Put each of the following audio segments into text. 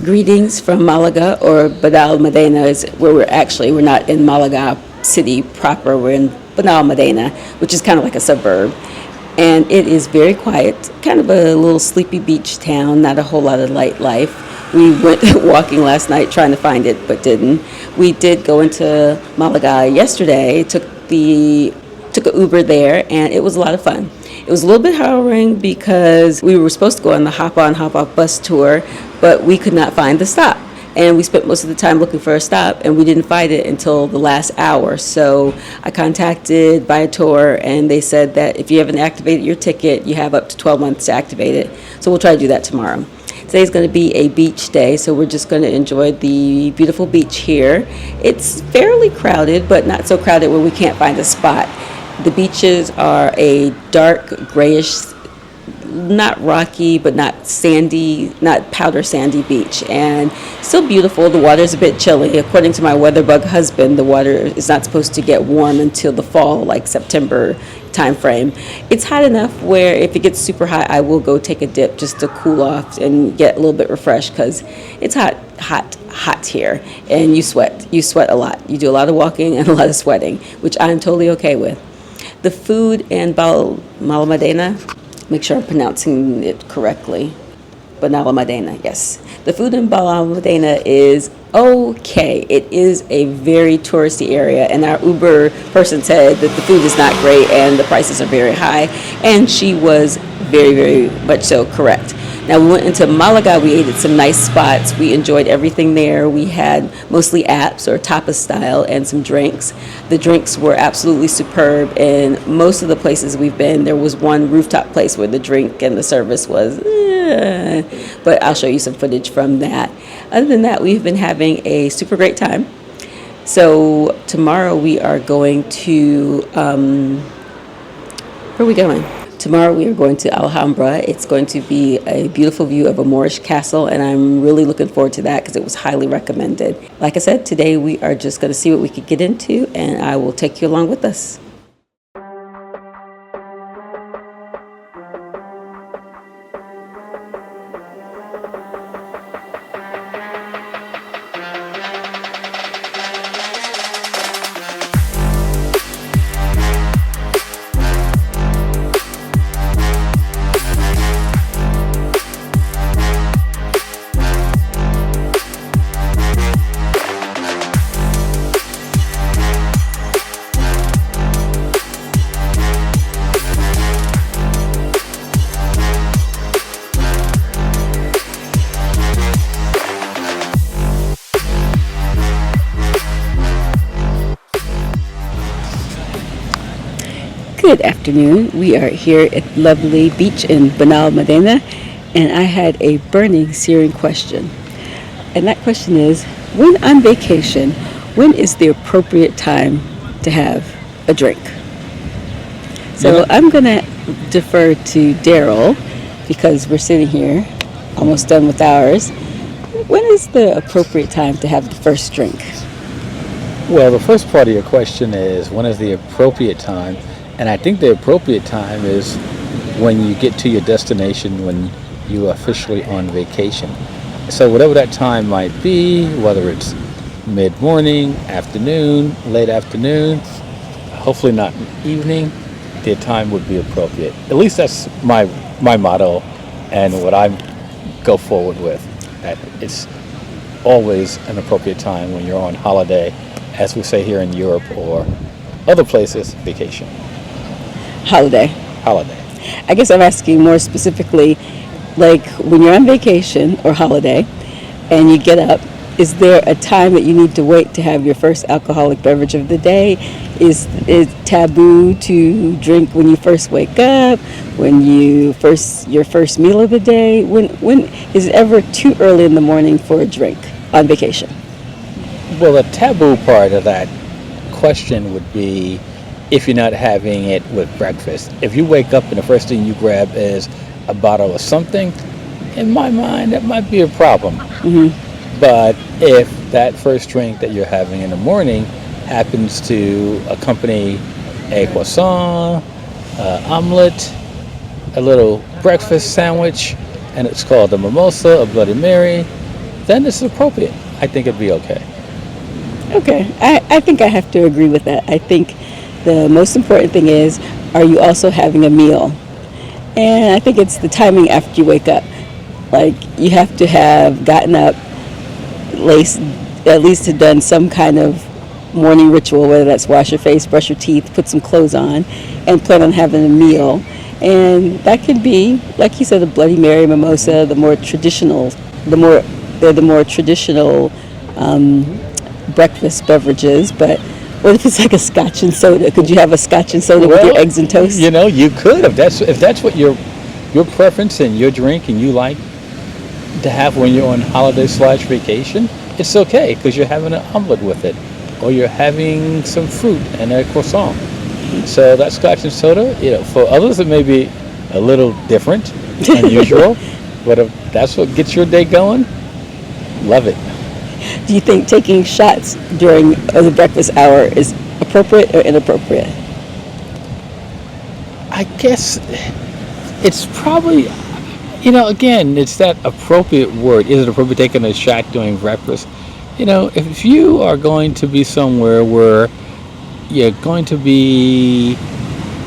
Greetings from Malaga, or Benalmadena is where we're not in Malaga city proper. We're in Benalmadena, which is kind of like a suburb. And it is very quiet, kind of a little sleepy beach town, not a whole lot of light life. We went walking last night trying to find it, but didn't. We did go into Malaga yesterday, took an Uber there, and it was a lot of fun. It was a little bit harrowing because we were supposed to go on the hop-on, hop-off bus tour, but we could not find the stop. And we spent most of the time looking for a stop, and we didn't find it until the last hour. So I contacted Viator, and they said that if you haven't activated your ticket, you have up to 12 months to activate it. So we'll try to do that tomorrow. Today's going to be a beach day, so we're just going to enjoy the beautiful beach here. It's fairly crowded, but not so crowded where we can't find a spot. The beaches are a dark grayish, not rocky, but not sandy, not powder sandy beach, and still beautiful. The water's a bit chilly. According to my weather bug husband, the water is not supposed to get warm until the fall, like September time frame. It's hot enough where if it gets super hot, I will go take a dip just to cool off and get a little bit refreshed, because it's hot here, and you sweat a lot. You do a lot of walking and a lot of sweating, which I'm totally okay with. The food in Benalmádena, make sure I'm pronouncing it correctly. Benalmádena, yes. The food in Benalmádena is okay. It is a very touristy area, and our Uber person said that the food is not great and the prices are very high, and she was very, very much so correct. Now, we went into Malaga. We ate at some nice spots. We enjoyed everything there. We had mostly apps or tapas style and some drinks. The drinks were absolutely superb. And most of the places we've been, there was one rooftop place where the drink and the service was, but I'll show you some footage from that. Other than that, we've been having a super great time. So tomorrow we are going to, where are we going? Tomorrow we are going to Alhambra. It's going to be a beautiful view of a Moorish castle, and I'm really looking forward to that because it was highly recommended. Like I said, today we are just going to see what we could get into, and I will take you along with us. Good afternoon. We are here at lovely beach in Benalmadena, and I had a burning, searing question. And that question is, when on vacation, when is the appropriate time to have a drink? So I'm going to defer to Daryl, because we're sitting here, almost done with ours. When is the appropriate time to have the first drink? Well, the first part of your question is, when is the appropriate time? And I think the appropriate time is when you get to your destination, when you are officially on vacation. So whatever that time might be, whether it's mid-morning, afternoon, late afternoon, hopefully not evening, the time would be appropriate. At least that's my motto and what I go forward with. That it's always an appropriate time when you're on holiday, as we say here in Europe or other places, vacation. Holiday. I guess I'm asking more specifically, like when you're on vacation or holiday and you get up, is there a time that you need to wait to have your first alcoholic beverage of the day? Is it taboo to drink when you first wake up, when your first meal of the day? When is it ever too early in the morning for a drink on vacation? Well, the taboo part of that question would be if you're not having it with breakfast. If you wake up and the first thing you grab is a bottle of something, in my mind, that might be a problem. Mm-hmm. But if that first drink that you're having in the morning happens to accompany a croissant, omelet, a little breakfast sandwich, and it's called a mimosa, a Bloody Mary, then it's appropriate. I think it'd be okay. Okay, I think I have to agree with that. I think the most important thing is, are you also having a meal? And I think it's the timing after you wake up. Like, you have to have gotten up, at least have done some kind of morning ritual, whether that's wash your face, brush your teeth, put some clothes on, and plan on having a meal. And that could be, like you said, a Bloody Mary, mimosa, they're the more traditional breakfast beverages. But what if it's like a scotch and soda? Could you have a scotch and soda with your eggs and toast? You know, you could if that's what your preference and your drink and you like to have when you're on holiday / vacation. It's okay because you're having an omelet with it, or you're having some fruit and a croissant. So that scotch and soda, for others it may be a little different, unusual, but if that's what gets your day going, love it. Do you think taking shots during the breakfast hour is appropriate or inappropriate? I guess it's probably, again, it's that appropriate word. Is it appropriate taking a shot during breakfast? If you are going to be somewhere where you're going to be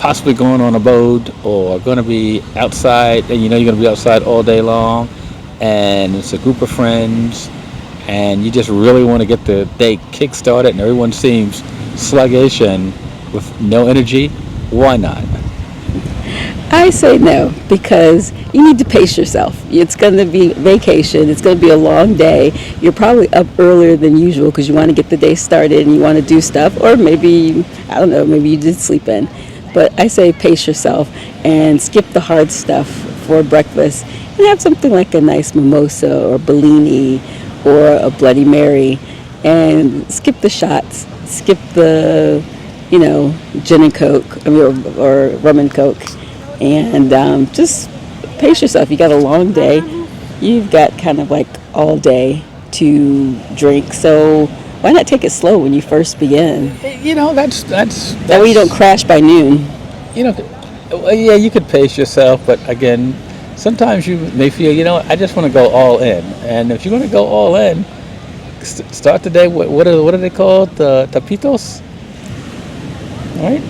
possibly going on a boat or going to be outside, and you're going to be outside all day long, and it's a group of friends, and you just really want to get the day kick-started, and everyone seems sluggish and with no energy, why not? I say no, because you need to pace yourself. It's going to be vacation. It's going to be a long day. You're probably up earlier than usual because you want to get the day started and you want to do stuff. Or maybe, I don't know, maybe you did sleep in. But I say pace yourself and skip the hard stuff for breakfast and have something like a nice mimosa or Bellini or a Bloody Mary, and skip the shots, skip the, gin and Coke, or rum and Coke. And just pace yourself. You got a long day. You've got kind of like all day to drink. So why not take it slow when you first begin? That's That way you don't crash by noon. Yeah, you could pace yourself, but again, sometimes you may feel, I just want to go all in. And if you're going to go all in, start the day. What are they called? The tapitos, right?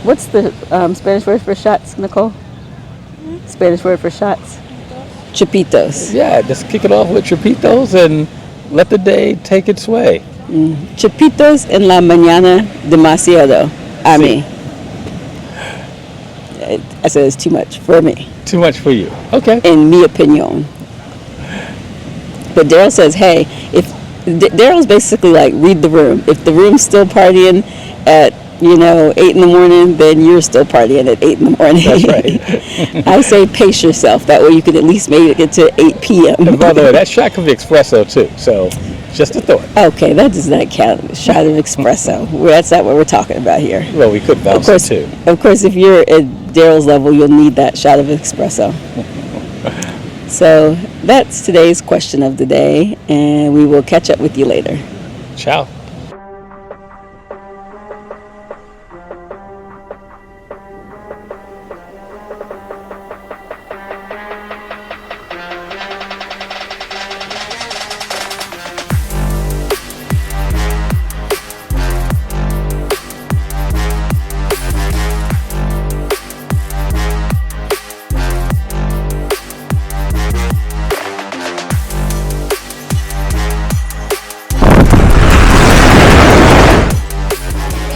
What's the Spanish word for shots, Nicole? Spanish word for shots? Chupitos. Yeah, just kick it off with chupitos and let the day take its way. Chupitos en la mañana demasiado. A mí. I said it's too much for me. Too much for you. Okay. In mi opinion. But Daryl says, hey, if Daryl's basically like, read the room. If the room's still partying at 8 in the morning, then you're still partying at 8 in the morning. That's right. I say pace yourself. That way you can at least make it to 8 p.m. And by the way, that shot could be espresso too. So just a thought. Okay, that does not count. A shot of espresso. That's not what we're talking about here. Well, we could bounce it too. Of course, if you're at Daryl's level, you'll need that shot of espresso. So that's today's question of the day, and we will catch up with you later. Ciao.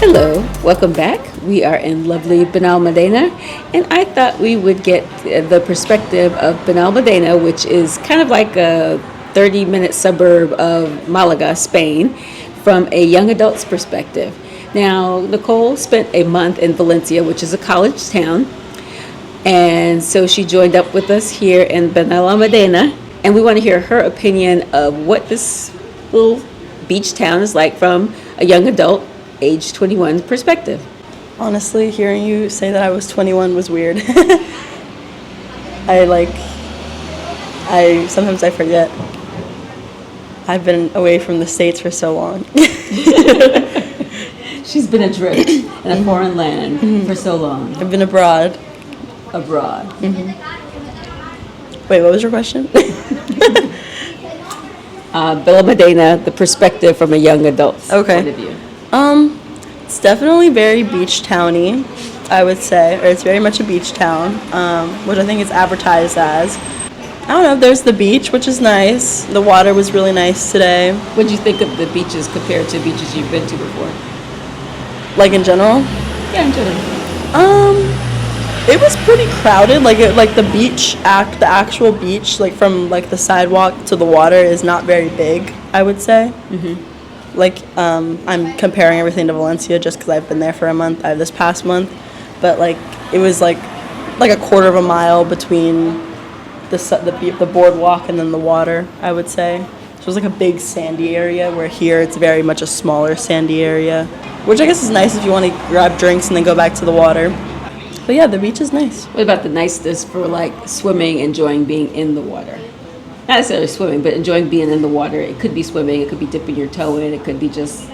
Hello, welcome back. We are in lovely Benalmádena, and I thought we would get the perspective of Benalmádena, which is kind of like a 30-minute suburb of Malaga, Spain, from a young adult's perspective. Now, Nicole spent a month in Valencia, which is a college town, and so she joined up with us here in Benalmádena, and we want to hear her opinion of what this little beach town is like from a young adult, age 21 perspective. Honestly, hearing you say that I was 21 was weird. Sometimes I forget. I've been away from the States for so long. She's been adrift in a foreign land for so long. I've been abroad. Abroad. Wait, what was your question? Benalmadena, the perspective from a young adult's Okay. point of view. It's definitely very beach towny, I would say, or it's very much a beach town, which I think it's advertised as. I don't know, there's the beach, which is nice. The water was really nice today. What do you think of the beaches compared to beaches you've been to before? Like in general, Yeah, in general. it was pretty crowded. Like the the actual beach, like from like the sidewalk to the water is not very big, I would say. Like, I'm comparing everything to Valencia just because I've been there for a month, this past month. But, like, it was, like a quarter of a mile between the boardwalk and then the water, I would say. So it was, like, a big sandy area, where here it's very much a smaller sandy area. Which I guess is nice if you want to grab drinks and then go back to the water. But, yeah, the beach is nice. What about the niceness for like swimming, enjoying being in the water? Not necessarily swimming, but enjoying being in the water. It could be swimming, it could be dipping your toe in, it could be just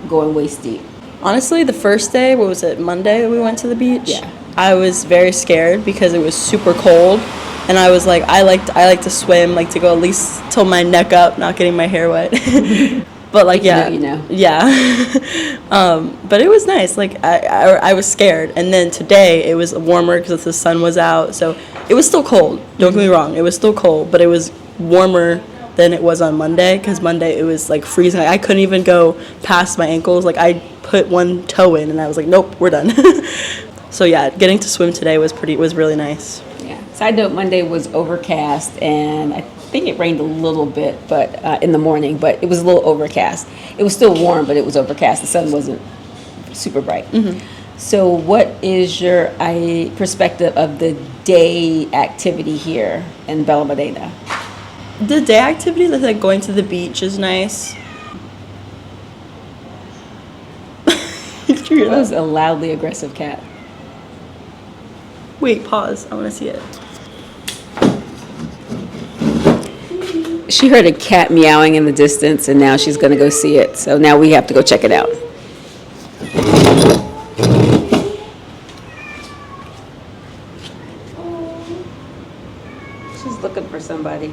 going waist deep. Honestly, the first day, what was it, Monday we went to the beach? Yeah. I was very scared because it was super cold, and I was like, I like to swim, like to go at least till my neck up, not getting my hair wet. But like, yeah, You know. yeah. But it was nice. Like I was scared, and then today it was warmer because the sun was out, so it was still cold. Don't get me wrong, it was still cold, but it was warmer than it was on Monday, because Monday it was like freezing. I couldn't even go past my ankles. Like I put one toe in and I was like, nope, we're done. So yeah, getting to swim today was really nice. Yeah. Side note, Monday was overcast, and I think it rained a little bit, but in the morning, but it was a little overcast. It was still warm, but it was overcast. The sun wasn't super bright. So what is your perspective of the day activity here in Benalmadena? The day activities, I think going to the beach is nice. Did you hear That was that? a loudly aggressive cat. Wait, pause. I want to see it. She heard a cat meowing in the distance, and now she's going to go see it. So now we have to go check it out. She's looking for somebody.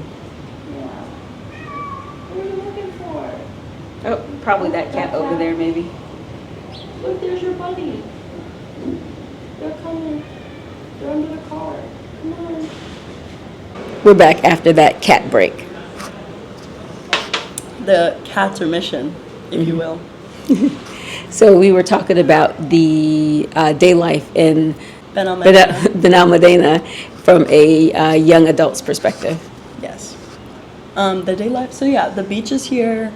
What are you looking for? Oh, probably that cat over there, maybe. Look, there's your buddy. They're coming. They're under the car. Come on. We're back after that cat break. The cat's mission, if you will. So we were talking about the day life in Benalmádena. Benalmadena from a young adult's perspective. Yes. The day life. So yeah, the beach is here.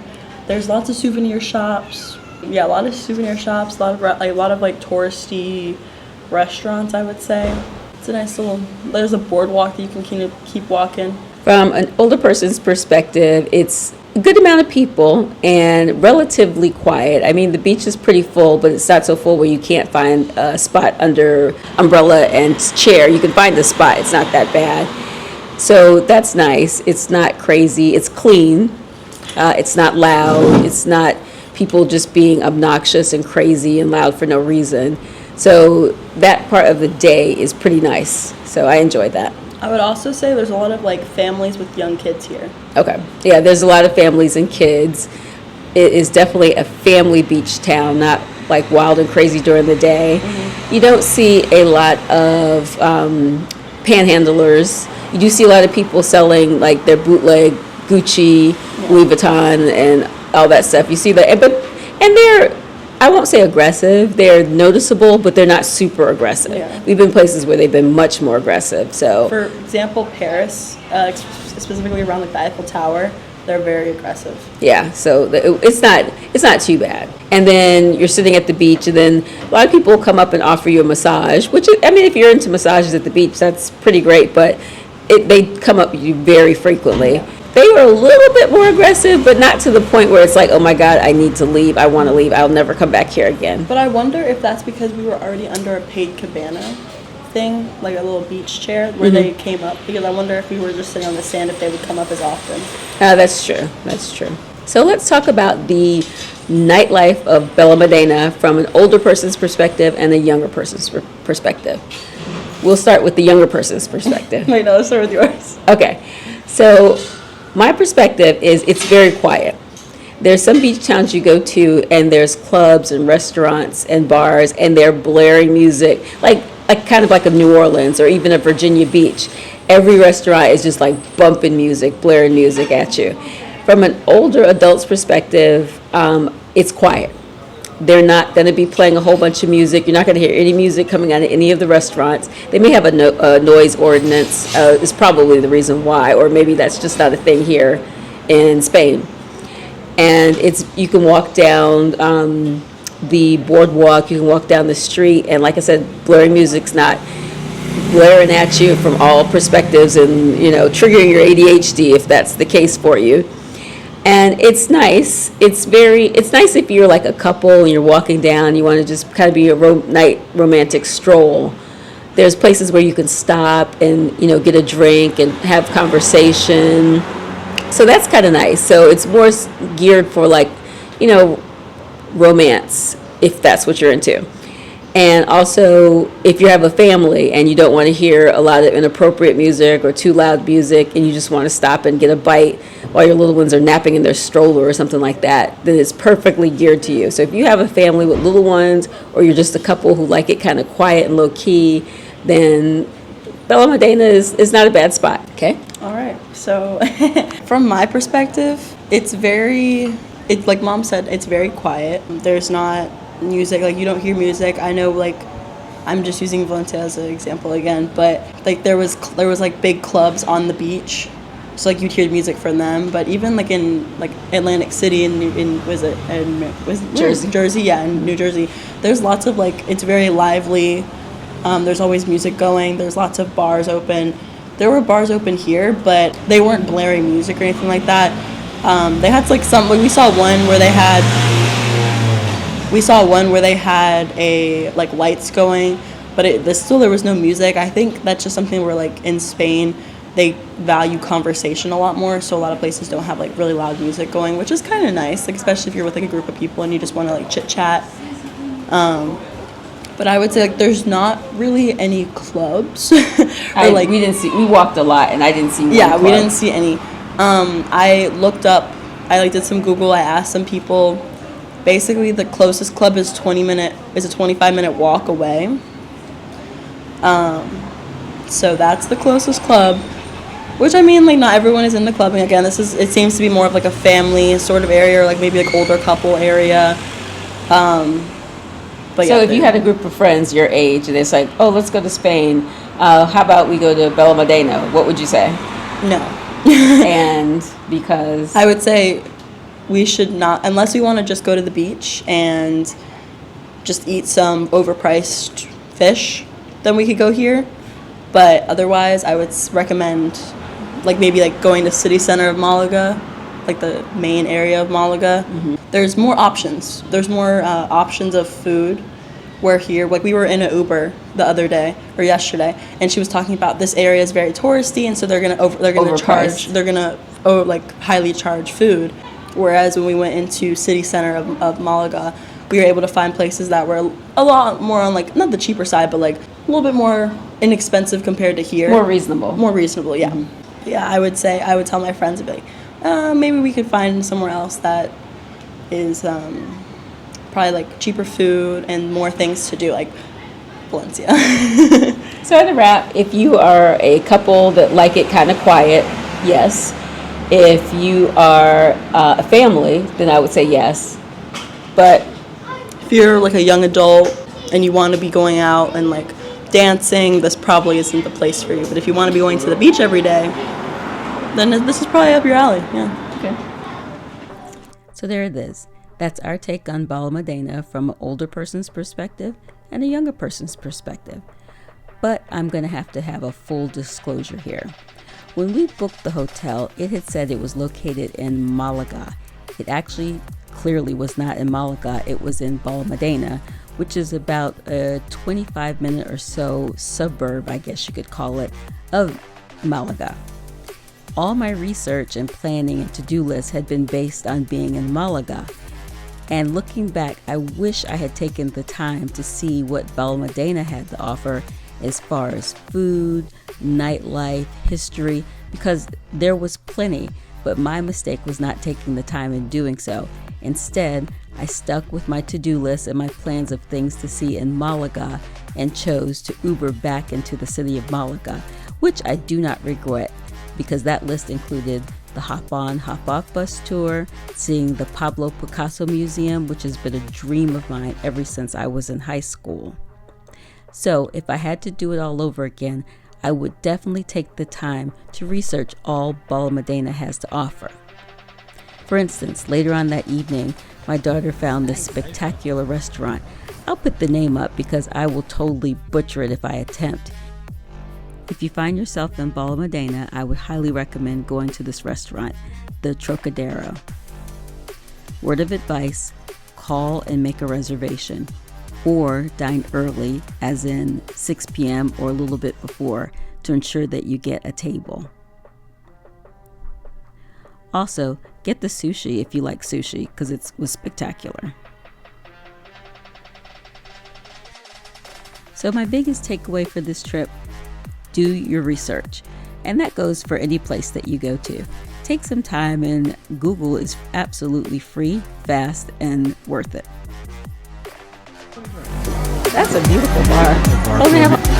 There's lots of souvenir shops. Yeah, a lot of souvenir shops. A lot of like touristy restaurants, I would say. It's a nice little. There's a boardwalk that you can keep walking. From an older person's perspective, it's a good amount of people and relatively quiet. I mean, the beach is pretty full, but it's not so full where you can't find a spot under umbrella and chair. You can find a spot. It's not that bad. So that's nice. It's not crazy. It's clean. It's not loud. It's not people just being obnoxious and crazy and loud for no reason. So that part of the day is pretty nice. So I enjoyed that. I would also say there's a lot of like families with young kids here. Okay. Yeah, there's a lot of families and kids. It is definitely a family beach town, not like wild and crazy during the day. You don't see a lot of panhandlers. You do see a lot of people selling like their bootleg Gucci, Louis Vuitton, and all that stuff. You see that, and they're, I won't say aggressive. They're noticeable, but they're not super aggressive. Yeah. We've been places where they've been much more aggressive. So For example, Paris, specifically around like the Eiffel Tower, they're very aggressive. yeah, so it's not too bad. And then you're sitting at the beach, and then a lot of people will come up and offer you a massage. Which I mean, if you're into massages at the beach, that's pretty great. But they come up with you very frequently. They were a little bit more aggressive, but not to the point where it's like, oh my God, I need to leave. I want to leave. I'll never come back here again. But I wonder if that's because we were already under a paid cabana thing, like a little beach chair where they came up. Because I wonder if we were just sitting on the sand, if they would come up as often. That's true. That's true. So let's talk about the nightlife of Benalmadena from an older person's perspective and a younger person's perspective. We'll start with the younger person's perspective. Wait, no, let's start with yours. Okay. So My perspective is it's very quiet. There's some beach towns you go to, and there's clubs and restaurants and bars, and they're blaring music, like kind of like a New Orleans or even a Virginia Beach. Every restaurant is just like bumping music, blaring music at you. From an older adult's perspective, it's quiet. They're not going to be playing a whole bunch of music. You're not going to hear any music coming out of any of the restaurants. They may have a noise ordinance, is probably the reason why, or maybe that's just not a thing here in Spain. And you can walk down the boardwalk, you can walk down the street, and like I said, blaring music's not blaring at you from all perspectives and, triggering your ADHD if that's the case for you. And it's nice. It's nice if you're like a couple and you're walking down, you want to just kind of be a night romantic stroll. There's places where you can stop and, get a drink and have conversation. So that's kind of nice. So it's more geared for like, romance, if that's what you're into. And also, if you have a family and you don't want to hear a lot of inappropriate music or too loud music, and you just want to stop and get a bite while your little ones are napping in their stroller or something like that, then it's perfectly geared to you. So if you have a family with little ones, or you're just a couple who like it kind of quiet and low key, then Benalmádena is not a bad spot. Okay. All right. So from my perspective, it's like Mom said, it's very quiet. There's not music, like you don't hear music. I know, like, I'm just using Valencia as an example again, but like there was like big clubs on the beach, so like you'd hear music from them. But even like in like Atlantic City in Jersey, yeah, in New Jersey, there's lots of like, it's very lively. There's always music going. There's lots of bars open. There were bars open here, but they weren't blaring music or anything like that. They had like we saw one where they had a like lights going, but there was no music. I think that's just something where like in Spain they value conversation a lot more, so a lot of places don't have like really loud music going, which is kind of nice, like especially if you're with like a group of people and you just want to like chit chat. But I would say like there's not really any clubs. We walked a lot and I didn't see one club. We didn't see any. I looked up, I did some Google, I asked some people. Basically, the closest club is a 25-minute walk away. So that's the closest club, which I mean, like not everyone is in the club. And again, it seems to be more of like a family sort of area, or like maybe like older couple area. But so if you had a group of friends your age and it's like, oh, let's go to Spain, how about we go to Benalmádena? What would you say? No. And because I would say we should not, unless we want to just go to the beach and just eat some overpriced fish, then we could go here. But otherwise, I would recommend like maybe like going to city center of Malaga, like the main area of Malaga. Mm-hmm. There's more options. There's more options of food. Where here, like we were in an Uber the other day or yesterday, and she was talking about this area is very touristy, and so they're gonna highly charge food. Whereas when we went into city center of Malaga, we were able to find places that were a lot more on like not the cheaper side, but like a little bit more inexpensive compared to here. More reasonable, yeah. Mm-hmm. Yeah, I would tell my friends, I'd be like, maybe we could find somewhere else that is probably like cheaper food and more things to do, like Valencia. So to wrap, if you are a couple that like it kind of quiet, yes. If you are a family, then I would say yes. But if you're like a young adult and you want to be going out and like dancing, this probably isn't the place for you. But if you want to be going to the beach every day, then this is probably up your alley. Yeah. Okay. So there it is. That's our take on Benalmádena from an older person's perspective and a younger person's perspective. But I'm going to have a full disclosure here. When we booked the hotel, it had said it was located in Malaga. It actually clearly was not in Malaga. It was in Benalmádena, which is about a 25-minute or so suburb, I guess you could call it, of Malaga. All my research and planning and to-do list had been based on being in Malaga. And looking back, I wish I had taken the time to see what Benalmádena had to offer as far as food, nightlife, history, because there was plenty. but my mistake was not taking the time in doing so. Instead, I stuck with my to-do list and my plans of things to see in Malaga and chose to Uber back into the city of Malaga, which I do not regret because that list included the hop-on, hop-off bus tour, seeing the Pablo Picasso Museum, which has been a dream of mine ever since I was in high school. So if I had to do it all over again, I would definitely take the time to research all Benalmádena has to offer. For instance, later on that evening, my daughter found this spectacular restaurant. I'll put the name up because I will totally butcher it if I attempt. If you find yourself in Benalmádena, I would highly recommend going to this restaurant, the Trocadero. Word of advice, call and make a reservation, or dine early, as in 6 p.m. or a little bit before, to ensure that you get a table. Also, get the sushi if you like sushi, because it was spectacular. So my biggest takeaway for this trip, do your research. And that goes for any place that you go to. Take some time, and Google is absolutely free, fast, and worth it. That's a beautiful bar. Oh,